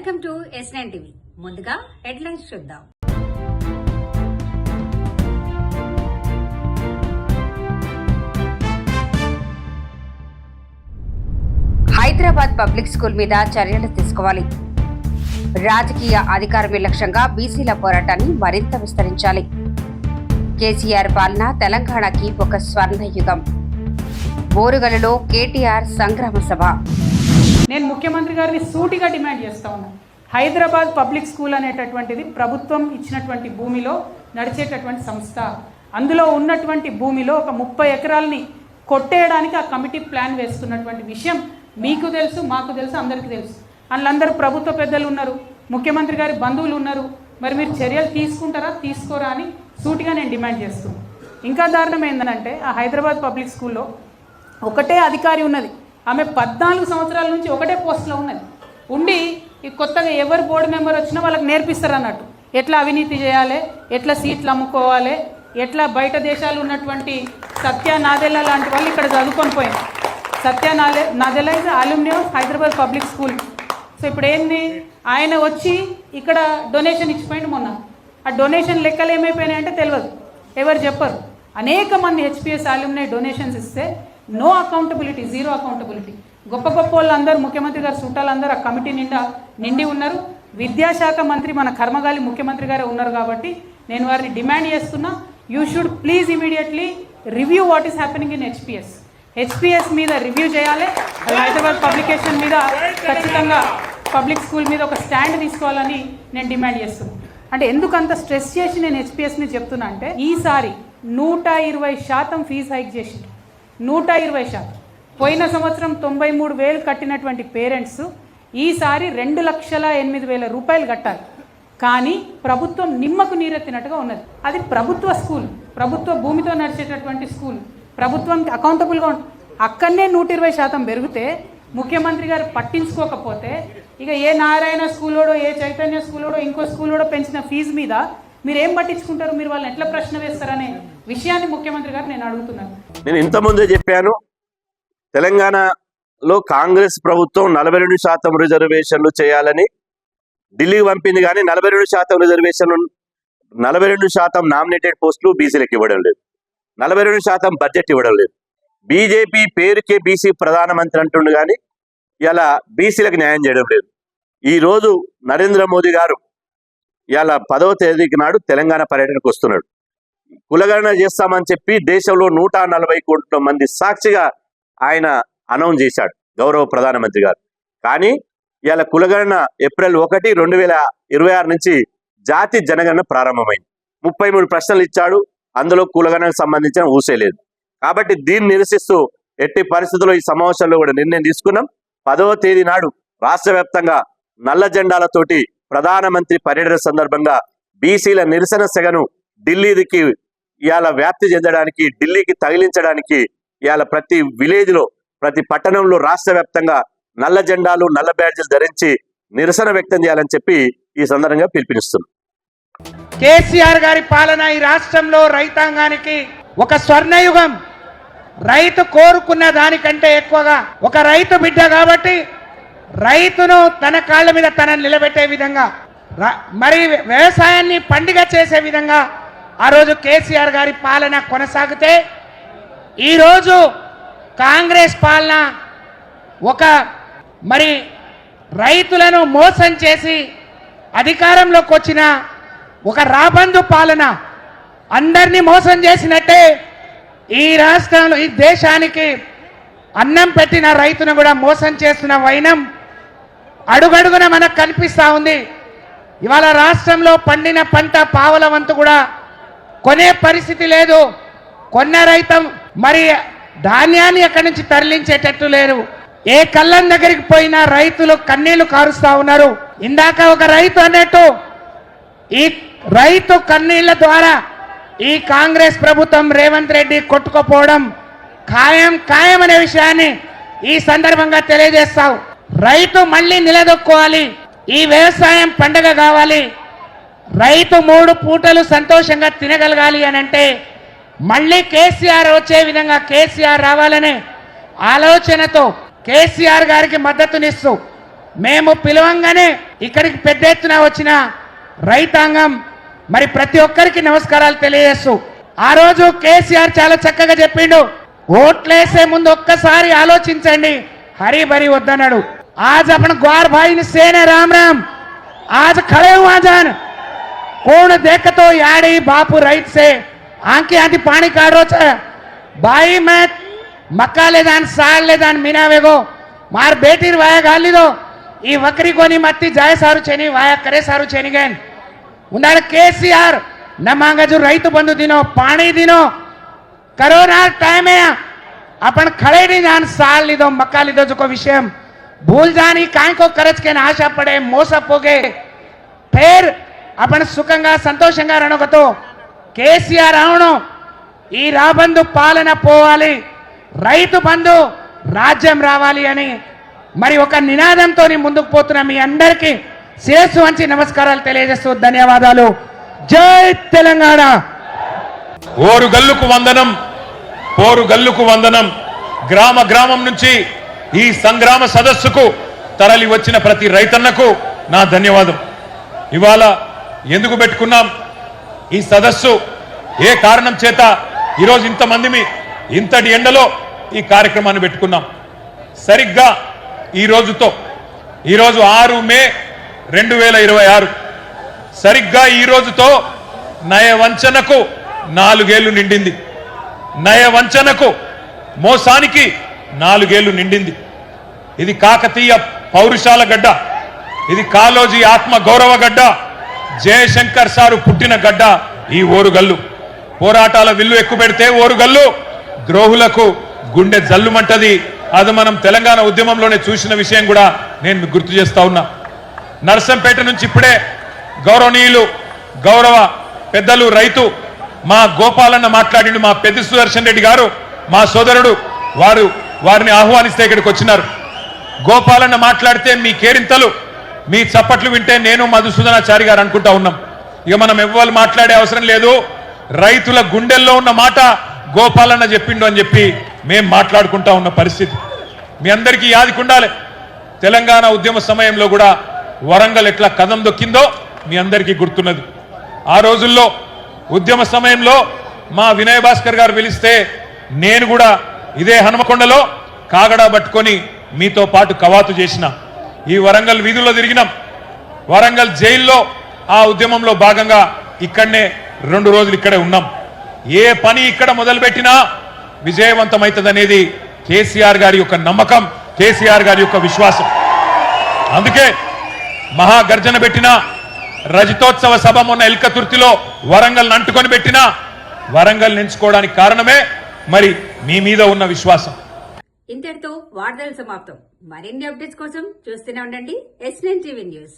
Welcome to S9 TV. ముందుగా headlines చూద్దాం. Hyderabad Public school మీద చర్యలు తీసుకోవాలి. రాజకీయ అధికారమే లక్ష్యంగా బీసీల పోరాటాన్ని మరింత విస్తరించాలి. కేసీఆర్ పాలన తెలంగాణకి ఒక స్వర్ణయుగం. బోరుగలలో కేటీఆర్ సంగ్రామ సభ. నేను ముఖ్యమంత్రి గారిని సూటిగా డిమాండ్ చేస్తా ఉన్నాను. హైదరాబాద్ పబ్లిక్ స్కూల్ అనేటటువంటిది ప్రభుత్వం ఇచ్చినటువంటి భూమిలో నడిచేటటువంటి సంస్థ. అందులో ఉన్నటువంటి భూమిలో ఒక 30 ఎకరాలని కొట్టేయడానికి ఆ కమిటీ ప్లాన్ వేస్తున్నటువంటి విషయం మీకు తెలుసు, మాకు తెలుసు, అందరికీ తెలుసు. అందులో ప్రభుత్వ పెద్దలు ఉన్నారు, ముఖ్యమంత్రి గారి బంధువులు ఉన్నారు. మరి మీరు చర్యలు తీసుకుంటారా తీసుకోరా అని సూటిగా నేను డిమాండ్ చేస్తున్నాను. ఇంకా దారుణం ఏంటంటే ఆ హైదరాబాద్ పబ్లిక్ స్కూల్లో ఒకటే అధికారి ఉన్నది. ఆమె 14 సంవత్సరాల నుంచి ఒకటే పోస్ట్లో ఉన్నది. ఉండి ఈ కొత్తగా ఎవరు బోర్డు మెంబర్ వచ్చినా వాళ్ళకి నేర్పిస్తారు అన్నట్టు, ఎట్లా అవినీతి చేయాలి, ఎట్లా సీట్లు అమ్ముకోవాలి, ఎట్లా బయట దేశాలు ఉన్నటువంటి సత్య నాదెల్లా లాంటి వాళ్ళు ఇక్కడ చదువుకొని పోయింది. Satya Nadella is alumni of Hyderabad Public School. So ఇప్పుడు ఏంది, ఆయన వచ్చి ఇక్కడ డొనేషన్ ఇచ్చిపోయింది మొన్న. ఆ డొనేషన్ లెక్కలు ఏమైపోయినాయంటే తెలియదు, ఎవరు చెప్పరు. అనేక మంది హెచ్పిఎస్ అల్యూమినీ డొనేషన్స్ ఇస్తే నో అకౌంటబిలిటీ, జీరో అకౌంటబిలిటీ. గొప్ప గొప్ప వాళ్ళందరూ, ముఖ్యమంత్రి గారు చుట్టాలందరూ ఆ కమిటీ నిండి ఉన్నారు. విద్యాశాఖ మంత్రి మన కర్మగాలి ముఖ్యమంత్రి గారే ఉన్నారు. కాబట్టి నేను వారిని డిమాండ్ చేస్తున్నా, you should please immediately review what is happening in HPS మీద రివ్యూ చేయాలి. హైదరాబాద్ పబ్లికేషన్ మీద ఖచ్చితంగా పబ్లిక్ స్కూల్ మీద ఒక స్టాండ్ తీసుకోవాలని నేను డిమాండ్ చేస్తున్నాను. అంటే ఎందుకు అంత స్ట్రెస్ చేసి నేను హెచ్పిఎస్ని చెప్తున్నా అంటే, ఈసారి 120% ఫీజు హైక్ చేసింది. 120%. పోయిన సంవత్సరం 93,000 కట్టినటువంటి పేరెంట్స్ ఈసారి 2,08,000 రూపాయలు కట్టాలి. కానీ ప్రభుత్వం నిమ్మకు నీరెత్తినట్టుగా ఉన్నది. అది ప్రభుత్వ స్కూల్, ప్రభుత్వ భూమితో నడిచేటటువంటి స్కూల్, ప్రభుత్వానికి అకౌంటబుల్గా ఉంటుంది. అక్కడనే 120% పెరిగితే ముఖ్యమంత్రి గారు పట్టించుకోకపోతే ఇక ఏ నారాయణ స్కూలోడో, ఏ చైతన్య స్కూలోడో, ఇంకో స్కూలోడో పెంచిన ఫీజు మీద మీరు ఏం పట్టించుకుంటారు? మీరు వాళ్ళని ఎట్లా ప్రశ్న వేస్తారనే విషయాన్ని ముఖ్యమంత్రి గారు నేను అడుగుతున్నాను. నేను ఇంతకుముందే చెప్పాను, తెలంగాణలో కాంగ్రెస్ ప్రభుత్వం 42% రిజర్వేషన్లు చేయాలని ఢిల్లీకి పంపింది. కానీ 42% రిజర్వేషన్లు, 42% నామినేటెడ్ పోస్టులు బీసీలకు ఇవ్వడం లేదు, 42% బడ్జెట్ ఇవ్వడం లేదు. బీజేపీ పేరుకే బీసీ ప్రధానమంత్రి అంటుండు కానీ ఇలా బీసీలకు న్యాయం చేయడం లేదు. ఈరోజు నరేంద్ర మోదీ గారు ఇలా 10వ తేదీకి నాడు తెలంగాణ పర్యటనకు వస్తున్నాడు. కులగణన చేస్తామని చెప్పి దేశంలో 140 కోట్ల మంది సాక్షిగా ఆయన అనౌన్స్ చేశాడు గౌరవ ప్రధానమంత్రి గారు. కానీ ఇవాళ కులగణన ఏప్రిల్ 1, 2026 నుంచి జాతి జనగణన ప్రారంభమైంది. 33 ప్రశ్నలు ఇచ్చాడు, అందులో కులగణనకు సంబంధించిన ఊసేలేదు. కాబట్టి దీన్ని నిరసిస్తూ ఎట్టి పరిస్థితుల్లో ఈ సమావేశంలో కూడా నిర్ణయం తీసుకున్నాం. 10వ తేదీ నాడు రాష్ట్ర వ్యాప్తంగా నల్ల జెండాలతోటి ప్రధానమంత్రి పర్యటన సందర్భంగా బీసీల నిరసన సెగను ఢిల్లీకి ఇవాళ వ్యాప్తి చెందడానికి, ఢిల్లీకి తగిలించడానికి ఇవాళ ప్రతి విలేజ్ లో, ప్రతి పట్టణంలో రాష్ట్ర వ్యాప్తంగా నల్ల జెండాలు, నల్ల బ్యాడ్జీలు ధరించి నిరసన వ్యక్తం చేయాలని చెప్పి ఈ సందర్భంగా పిలుపునిస్తున్నాం. కేసీఆర్ గారి పాలన ఈ రాష్ట్రంలో రైతాంగానికి ఒక స్వర్ణయుగం. రైతు కోరుకున్న దానికంటే ఎక్కువగా, ఒక రైతు బిడ్డ కాబట్టి రైతును తన కాళ్ళ మీద తనని నిలబెట్టే విధంగా, మరి వ్యవసాయాన్ని పండుగ చేసే విధంగా ఆ రోజు కేసీఆర్ గారి పాలన కొనసాగితే, ఈరోజు కాంగ్రెస్ పాలన ఒక మరి రైతులను మోసం చేసి అధికారంలోకి వచ్చిన ఒక రాబందు పాలన, అందరినీ మోసం చేసినట్టే ఈ రాష్ట్రంలో, ఈ దేశానికి అన్నం పెట్టిన రైతును కూడా మోసం చేస్తున్న వైనం అడుగడుగున మనకు కనిపిస్తూ ఉంది. ఇవాళ రాష్ట్రంలో పండిన పంట పావల వంతు కూడా కొనే పరిస్థితి లేదు. కొన్న రైతం మరి ధాన్యాన్ని ఎక్కడి నుంచి తరలించేటట్టు లేరు. ఏ కళ్ళం దగ్గరికి పోయినా రైతులు కన్నీళ్లు కారుస్తా ఉన్నారు. ఇందాక ఒక రైతు అన్నట్టు, ఈ రైతు కన్నీళ్ల ద్వారా ఈ కాంగ్రెస్ ప్రభుత్వం, రేవంత్ రెడ్డి కొట్టుకుపోవడం ఖాయం అనే విషయాన్ని ఈ సందర్భంగా తెలియజేస్తావు. రైతు మళ్ళీ నిలదొక్కోవాలి, ఈ వ్యవసాయం పండగ కావాలి, రైతు 3 పూటలు సంతోషంగా తినగలగాలి అని అంటే మళ్ళీ కేసీఆర్ వచ్చే విధంగా, కేసీఆర్ రావాలనే ఆలోచనతో కేసీఆర్ గారికి మద్దతునిస్తూ మేము పిలవంగానే ఇక్కడికి పెద్ద ఎత్తున వచ్చిన రైతాంగం మరి ప్రతి ఒక్కరికి నమస్కారాలు తెలియజేస్తూ ఆ రోజు కేసీఆర్ చాలా చక్కగా చెప్పిండు, ఓట్లేసే ముందు ఒక్కసారి ఆలోచించండి, హరి భరి వద్దన్నాడు. आज अपन ग्वार भाई ने सेने राम राम आज खड़े हुआ जान कौन देख तो याड़ी बापू राइट से आंकी आंधी पानी काढ़ो छे भाई मैं मक्का ले दान साल ले दान मीना वेगो मार बेटी वाया गाली दो ई वकरी कोनी मत्ती जाए सारू छेनी वाया करे सारू छेनी गैन उन्नाड केसीआर न मांगा जो रईत बंधु दिनो पानी दिनो कोरोना टाइम है अपन खड़े नहीं जान साल लीधो मक्का लीधो जो को विषय भूल जानी काय को करज के आशा पड़े మోసపోగే फिर अपन సుఖంగా సంతోషంగా రణగతో కేసీఆర్ అవును ఈ రాబందు పాలన పోవాలి రైతు బంధు రాజ్యం రావాలి అని మరి ఒక నినాదంతో ముందుకు పోతున్న మీ అందరికీ శిరస్సు వంచి నమస్కారాలు తెలియజేస్తూ ధన్యవాదాలు. జై తెలంగాణ. ఓరు గల్లుకు వందనం, పోరు గల్లుకు వందనం. గ్రామ గ్రామం నుంచి ఈ సంగ్రామ సదస్సుకు తరలి వచ్చిన ప్రతి రైతన్నకు నా ధన్యవాదం. ఇవాళ ఎందుకు పెట్టుకున్నాం ఈ సదస్సు, ఏ కారణం చేత ఈరోజు ఇంతమంది ఇంతటి ఎండలో ఈ కార్యక్రమాన్ని పెట్టుకున్నాం? సరిగ్గా ఈరోజు 6 మే 2026 సరిగ్గా ఈ రోజుతో నయవంచనకు 4 ఏళ్లు నిండింది. నయవంచనకు మోసానికి 4 ఏళ్లు నిండింది. ఇది కాకతీయ పౌరుషాల గడ్డ, ఇది కాలోజీ ఆత్మ గౌరవ గడ్డ, జయశంకర్ సారు పుట్టిన గడ్డ ఈ ఓరుగల్లు. పోరాటాల విల్లు ఎక్కుపెడితే ఓరుగల్లు ద్రోహులకు గుండె జల్లుమంటది. అది మనం తెలంగాణ ఉద్యమంలోనే చూసిన విషయం కూడా నేను మీకు గుర్తు చేస్తా ఉన్నా. నర్సంపేట నుంచి ఇప్పుడే గౌరవనీయులు గౌరవ పెద్దలు రైతు మా గోపాలన్న మాట్లాడిండు. మా పెద్ద సుదర్శన్ రెడ్డి గారు మా సోదరుడు వారిని ఆహ్వానిస్తే ఇక్కడికి వచ్చినారు. గోపాలన్న మాట్లాడితే మీ కేరింతలు మీ చప్పట్లు వింటే నేను మధుసూదనాచారి గారు అనుకుంటా ఉన్నాం. ఇక మనం ఎవ్వరు మాట్లాడే అవసరం లేదు, రైతుల గుండెల్లో ఉన్న మాట గోపాలన్న చెప్పిండు అని చెప్పి మేం మాట్లాడుకుంటా ఉన్న పరిస్థితి మీ అందరికీ యాదికుండాలి. తెలంగాణ ఉద్యమ సమయంలో కూడా వరంగల్ ఎట్లా కదం దొక్కిందో మీ అందరికీ గుర్తున్నది. ఆ రోజుల్లో ఉద్యమ సమయంలో మా వినయ్ భాస్కర్ గారు పిలిస్తే నేను కూడా ఇదే హనుమకొండలో కాగడా పట్టుకొని మీతో పాటు కవాతు చేసిన. ఈ వరంగల్ వీధుల్లో తిరిగినాం. వరంగల్ జైల్లో ఆ ఉద్యమంలో భాగంగా ఇక్కడనే 2 రోజులు ఇక్కడే ఉన్నాం. ఏ పని ఇక్కడ మొదలుపెట్టినా విజయవంతమవుతుందనేది కేసీఆర్ గారి యొక్క నమ్మకం, కేసీఆర్ గారి యొక్క విశ్వాసం. అందుకే మహాగర్జన పెట్టిన రజతోత్సవ సభ మొన్న ఎల్కతుర్తిలో వరంగల్ అంటుకొని పెట్టినా వరంగల్ ఎంచుకోవడానికి కారణమే మరి మీ మీద ఉన్న విశ్వాసం. ఇంతటితో వార్తలు సమాప్తం. మరిన్ని అప్డేట్స్ కోసం చూస్తూనే ఉండండి S9 టీవీ న్యూస్.